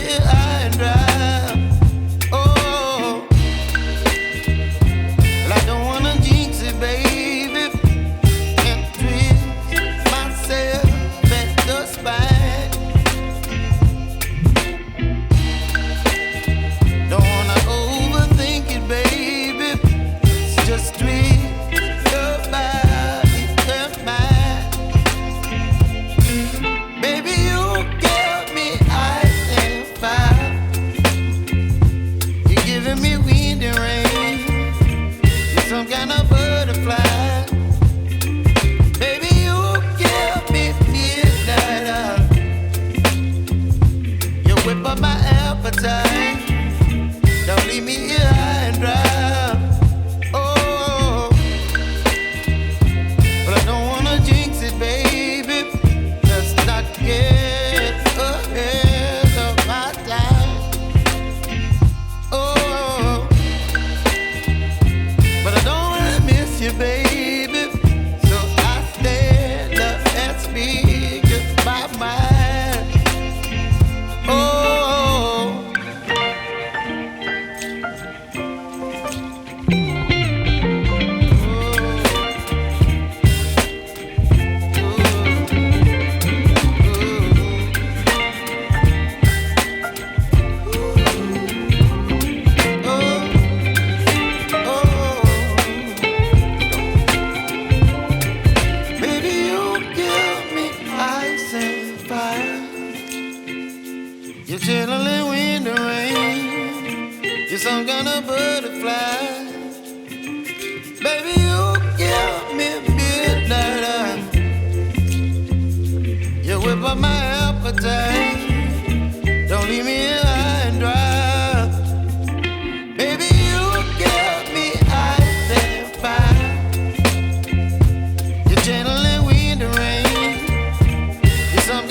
here high and dry. Oh, well, I don't wanna jinx it, baby, and twist myself at the spine. Don't wanna overthink it, baby. It's just twist your body and mine. Baby, you give me ice and fire. You're giving me wind and rain. You're some kind of butterfly. Baby, you give me midnight. You whip up my appetite. Don't leave me here high and dry. Oh, but I don't wanna jinx it, baby. Let's not get ahead of my time. Oh, but I don't wanna miss you, baby. So I stand up and speak my mind. Oh. Baby, you give me ice and fire. You're chilling wind and rain. You're some kind of butterfly. Baby, you give me midnight. You whip up my appetite.